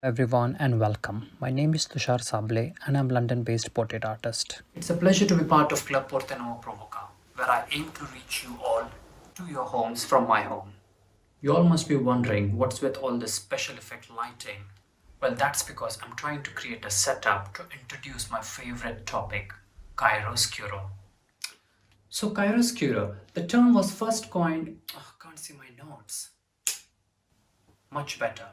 Everyone and welcome. My name is Tushar Sabale and I'm London-based portrait artist. It's a pleasure to be part of Club Porte Novo Provoca, where I aim to reach you all to your homes from my home. You all must be wondering what's with all this special effect lighting. Well, that's because I'm trying to create a setup to introduce my favorite topic, chiaroscuro. So chiaroscuro, the term was first coined. Oh, can't see my notes. Much better.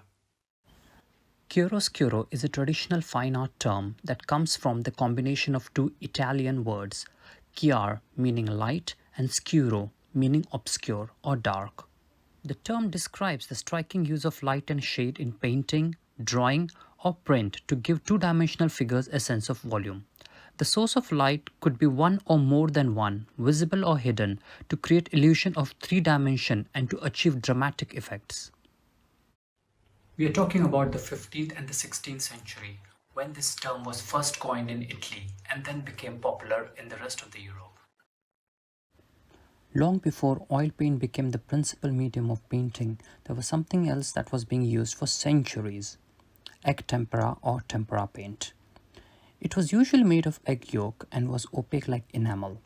Chiaroscuro is a traditional fine art term that comes from the combination of two Italian words, chiar meaning light and scuro meaning obscure or dark. The term describes the striking use of light and shade in painting, drawing, or print to give two-dimensional figures a sense of volume. The source of light could be one or more than one, visible or hidden, to create illusion of three dimension and to achieve dramatic effects. We are talking about the 15th and the 16th century, when this term was first coined in Italy and then became popular in the rest of the Europe. Long before oil paint became the principal medium of painting, there was something else that was being used for centuries: egg tempera or tempera paint. It was usually made of egg yolk and was opaque like enamel.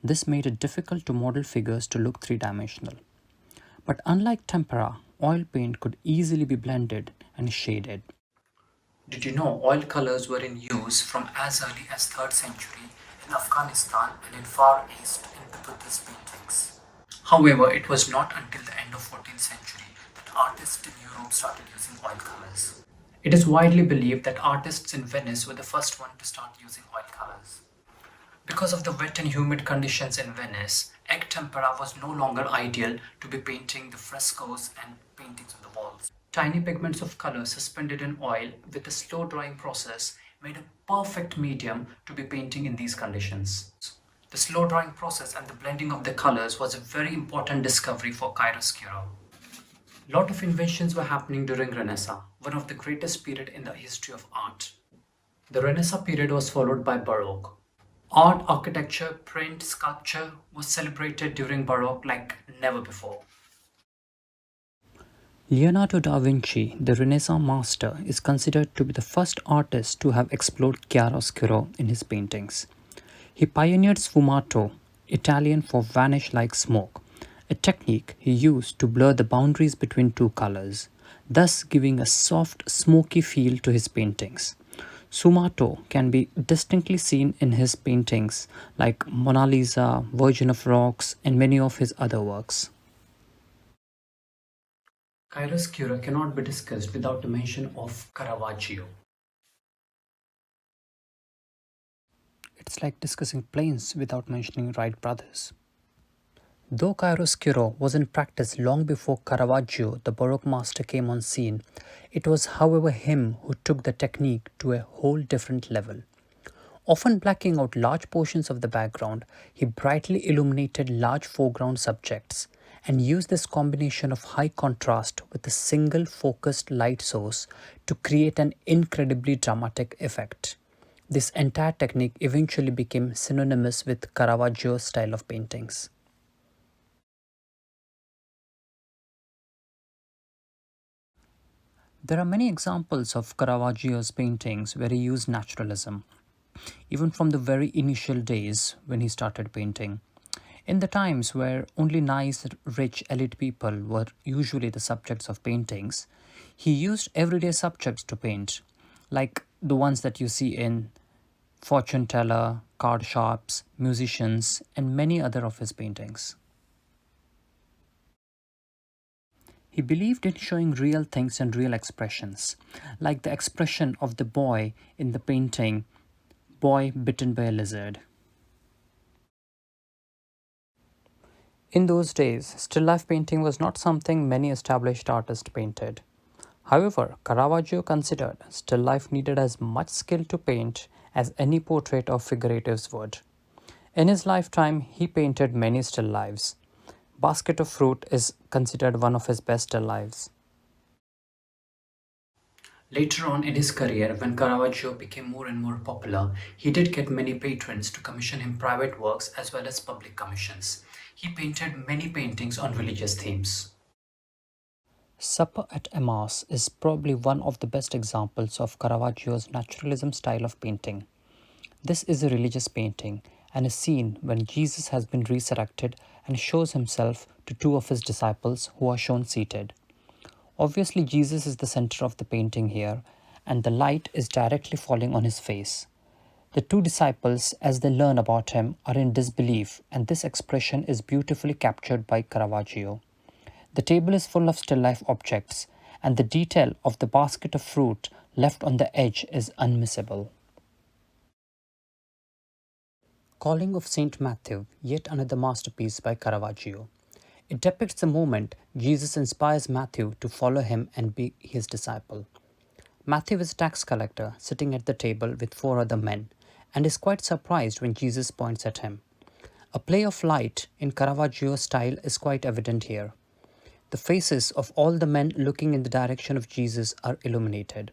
This made it difficult to model figures to look three-dimensional. But unlike tempera, oil paint could easily be blended and shaded. Did you know oil colors were in use from as early as 3rd century in Afghanistan and in Far East in the Buddhist paintings? However, it was not until the end of 14th century that artists in Europe started using oil colors. It is widely believed that artists in Venice were the first one to start using oil colors. Because of the wet and humid conditions in Venice, egg tempera was no longer ideal to be painting the frescoes and paintings on the walls. Tiny pigments of color suspended in oil with a slow drying process made a perfect medium to be painting in these conditions. The slow drying process and the blending of the colors was a very important discovery for chiaroscuro. A lot of inventions were happening during Renaissance, one of the greatest period in the history of art. The Renaissance period was followed by Baroque. Art, architecture, print, sculpture was celebrated during Baroque like never before. Leonardo da Vinci, the Renaissance master, is considered to be the first artist to have explored chiaroscuro in his paintings. He pioneered sfumato, Italian for vanish like smoke, a technique he used to blur the boundaries between two colors, thus giving a soft, smoky feel to his paintings. Sfumato can be distinctly seen in his paintings like Mona Lisa, Virgin of Rocks, and many of his other works. Chiaroscuro cannot be discussed without the mention of Caravaggio. It's like discussing planes without mentioning Wright brothers. Though chiaroscuro was in practice long before Caravaggio, the Baroque master, came on scene, it was, however, him who took the technique to a whole different level. Often blacking out large portions of the background, he brightly illuminated large foreground subjects and used this combination of high contrast with a single focused light source to create an incredibly dramatic effect. This entire technique eventually became synonymous with Caravaggio's style of paintings. There are many examples of Caravaggio's paintings where he used naturalism, even from the very initial days when he started painting. In the times where only nice, rich, elite people were usually the subjects of paintings, he used everyday subjects to paint, like the ones that you see in fortune teller, card shops, musicians, and many other of his paintings. He believed in showing real things and real expressions, like the expression of the boy in the painting, Boy Bitten by a Lizard. In those days, still life painting was not something many established artists painted. However, Caravaggio considered still life needed as much skill to paint as any portrait or figuratives would. In his lifetime, he painted many still lifes. Basket of Fruit is considered one of his best still lifes. Later on in his career, when Caravaggio became more and more popular, he did get many patrons to commission him private works as well as public commissions. He painted many paintings on religious themes. Supper at Emmaus is probably one of the best examples of Caravaggio's naturalism style of painting. This is a religious painting and a scene when Jesus has been resurrected and shows himself to two of his disciples who are shown seated. Obviously, Jesus is the center of the painting here, and the light is directly falling on his face. The two disciples, as they learn about him, are in disbelief, and this expression is beautifully captured by Caravaggio. The table is full of still life objects, and the detail of the basket of fruit left on the edge is unmissable. Calling of Saint Matthew, yet another masterpiece by Caravaggio. It depicts the moment Jesus inspires Matthew to follow him and be his disciple. Matthew is a tax collector sitting at the table with four other men and is quite surprised when Jesus points at him. A play of light in Caravaggio's style is quite evident here. The faces of all the men looking in the direction of Jesus are illuminated.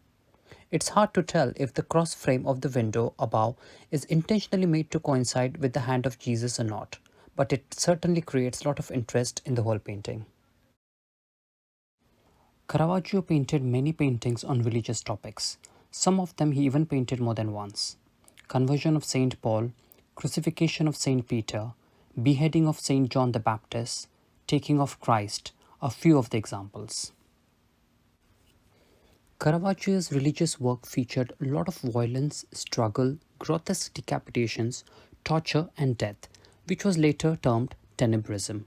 It's hard to tell if the cross frame of the window above is intentionally made to coincide with the hand of Jesus or not, but it certainly creates a lot of interest in the whole painting. Caravaggio painted many paintings on religious topics. Some of them he even painted more than once. Conversion of Saint Paul, crucifixion of Saint Peter, beheading of Saint John the Baptist, taking of Christ, a few of the examples. Caravaggio's religious work featured a lot of violence, struggle, grotesque decapitations, torture, and death, which was later termed tenebrism.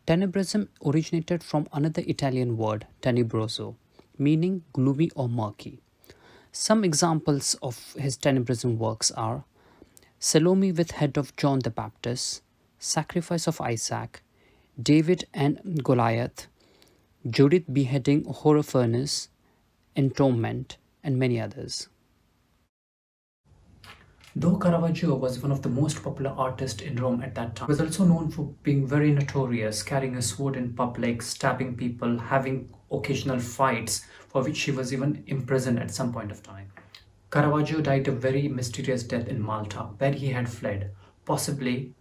Tenebrism originated from another Italian word, tenebroso, meaning gloomy or murky. Some examples of his tenebrism works are Salome with head of John the Baptist, Sacrifice of Isaac, David and Goliath, Judith beheading Holofernes, Entombment, and many others. Though Caravaggio was one of the most popular artists in Rome at that time, he was also known for being very notorious, carrying a sword in public, stabbing people, having occasional fights, for which he was even imprisoned at some point of time. Caravaggio died a very mysterious death in Malta, where he had fled, possibly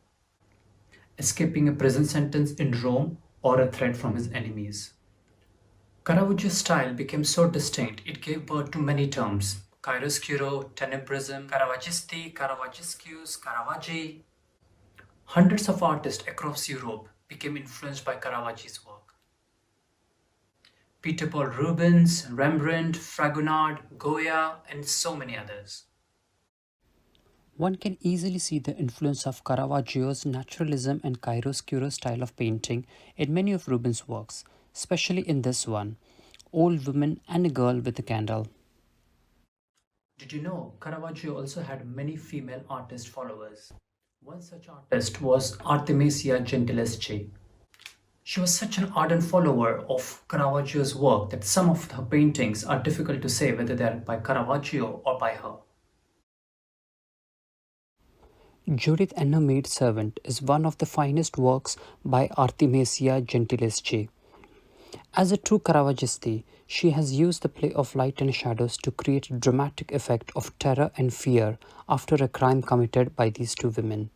escaping a prison sentence in Rome or a threat from his enemies. Caravaggio's style became so distinct it gave birth to many terms: chiaroscuro, tenebrism, Caravaggisti, Caravaggiscus, Caravaggi. Hundreds of artists across Europe became influenced by Caravaggi's work. Peter Paul Rubens, Rembrandt, Fragonard, Goya, and so many others. One can easily see the influence of Caravaggio's naturalism and chiaroscuro style of painting in many of Rubens' works, especially in this one, Old Woman and a Girl with a Candle. Did you know Caravaggio also had many female artist followers? One such artist was Artemisia Gentileschi. She was such an ardent follower of Caravaggio's work that some of her paintings are difficult to say whether they are by Caravaggio or by her. Judith and Her Maid Servant is one of the finest works by Artemisia Gentileschi. As a true Caravaggisti, she has used the play of light and shadows to create a dramatic effect of terror and fear after a crime committed by these two women.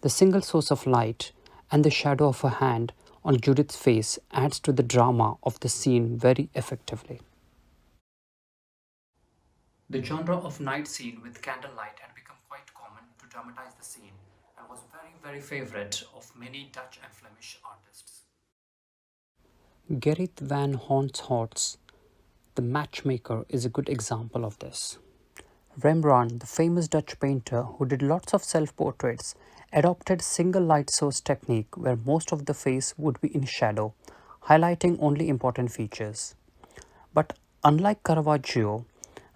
The single source of light and the shadow of her hand on Judith's face adds to the drama of the scene very effectively. The genre of night scene with candlelight had become quite common to dramatize the scene and was very favorite of many Dutch and Flemish artists. Gerrit van Honthorst's The Matchmaker is a good example of this. Rembrandt, the famous Dutch painter who did lots of self-portraits, adopted single light source technique where most of the face would be in shadow, highlighting only important features. But unlike Caravaggio,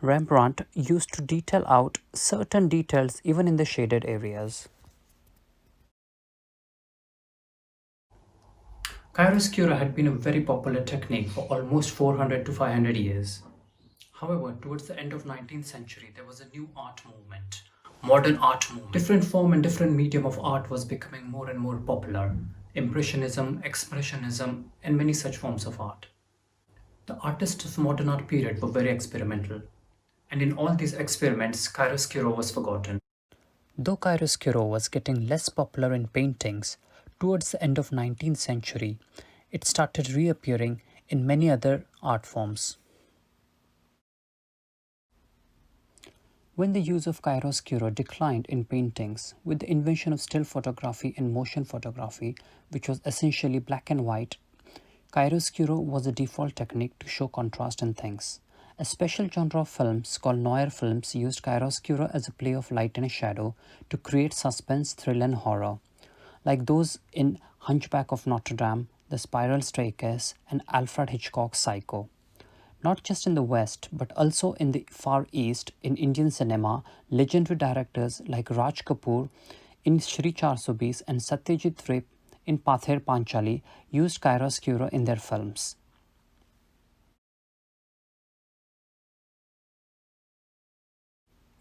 Rembrandt used to detail out certain details even in the shaded areas. Chiaroscuro had been a very popular technique for almost 400 to 500 years. However, towards the end of 19th century, there was a new art movement, modern art movement. Different form and different medium of art was becoming more and more popular. Impressionism, Expressionism, and many such forms of art. The artists of modern art period were very experimental, and in all these experiments, chiaroscuro was forgotten. Though chiaroscuro was getting less popular in paintings, towards the end of 19th century, it started reappearing in many other art forms. When the use of chiaroscuro declined in paintings with the invention of still photography and motion photography, which was essentially black and white, chiaroscuro was the default technique to show contrast in things. A special genre of films called noir films used chiaroscuro as a play of light and shadow to create suspense, thrill, and horror, like those in Hunchback of Notre Dame, The Spiral Staircase, and Alfred Hitchcock's Psycho. Not just in the West, but also in the Far East, in Indian cinema, legendary directors like Raj Kapoor in Shri Char Sobis and Satyajit Ray in Pather Panchali used chiaroscuro in their films.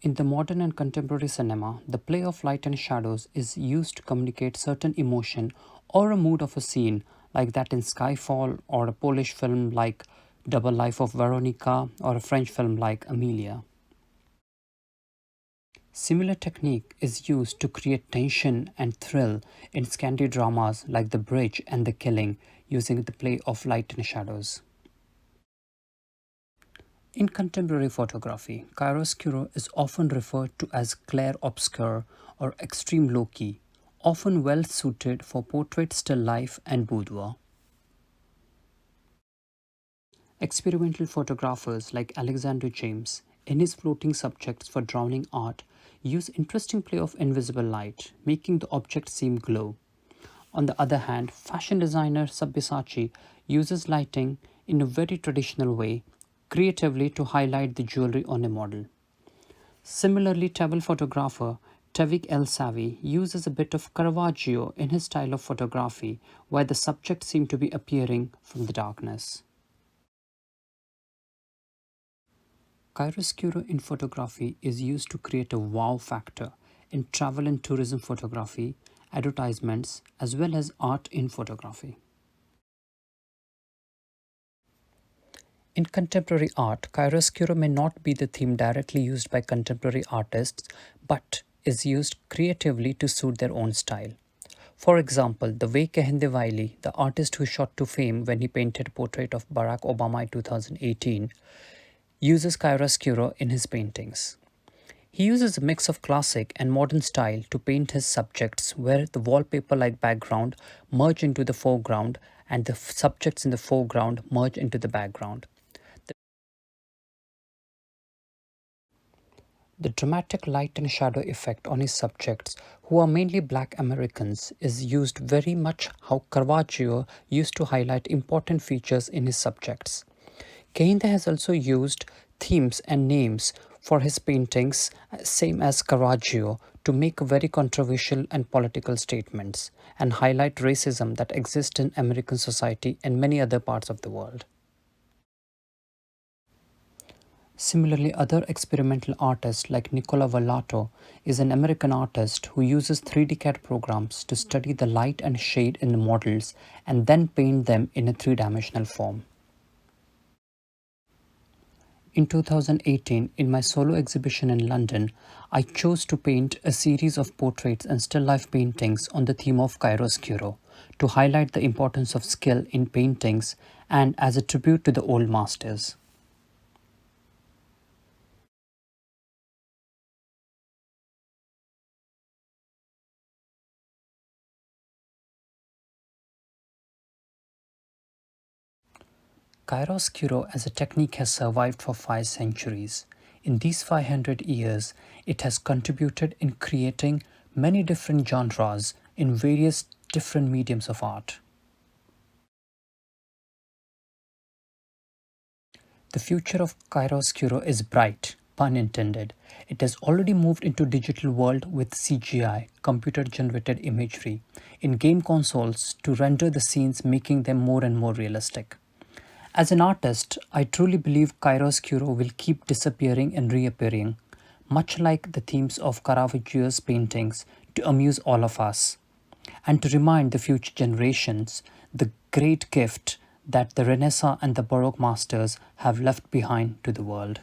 In the modern and contemporary cinema, the play of light and shadows is used to communicate certain emotion or a mood of a scene, like that in Skyfall, or a Polish film like Double Life of Veronica, or a French film like Amelia. Similar technique is used to create tension and thrill in Scandi dramas like The Bridge and The Killing, using the play of light and shadows. In contemporary photography, chiaroscuro is often referred to as clair-obscur or extreme low-key, often well suited for portrait, still life, and boudoir. Experimental photographers like Alexander James, in his floating subjects for drowning art, use interesting play of invisible light, making the object seem glow. On the other hand, fashion designer Sabyasachi uses lighting in a very traditional way, creatively to highlight the jewelry on a model. Similarly, travel photographer Tevfik El Savi uses a bit of Caravaggio in his style of photography, where the subject seems to be appearing from the darkness. Chiaroscuro in photography is used to create a wow factor in travel and tourism photography, advertisements, as well as art in photography. In contemporary art, chiaroscuro may not be the theme directly used by contemporary artists, but is used creatively to suit their own style. For example, the way Kehinde Wiley, the artist who shot to fame when he painted a portrait of Barack Obama in 2018, uses chiaroscuro in his paintings. He uses a mix of classic and modern style to paint his subjects, where the wallpaper-like background merge into the foreground and the subjects in the foreground merge into the background. The dramatic light and shadow effect on his subjects, who are mainly black Americans, is used very much how Caravaggio used to highlight important features in his subjects. Kehinde has also used themes and names for his paintings, same as Caravaggio, to make very controversial and political statements and highlight racism that exists in American society and many other parts of the world. Similarly, other experimental artists like Nicola Vallato is an American artist who uses 3D CAD programs to study the light and shade in the models and then paint them in a three-dimensional form. In 2018, in my solo exhibition in London, I chose to paint a series of portraits and still life paintings on the theme of chiaroscuro to highlight the importance of skill in paintings and as a tribute to the old masters. Chiaroscuro as a technique has survived for 5 centuries. In these 500 years, it has contributed in creating many different genres in various different mediums of art. The future of chiaroscuro is bright, pun intended. It has already moved into digital world with CGI, computer generated imagery, in game consoles to render the scenes, making them more and more realistic. As an artist, I truly believe chiaroscuro will keep disappearing and reappearing, much like the themes of Caravaggio's paintings, to amuse all of us and to remind the future generations the great gift that the Renaissance and the Baroque masters have left behind to the world.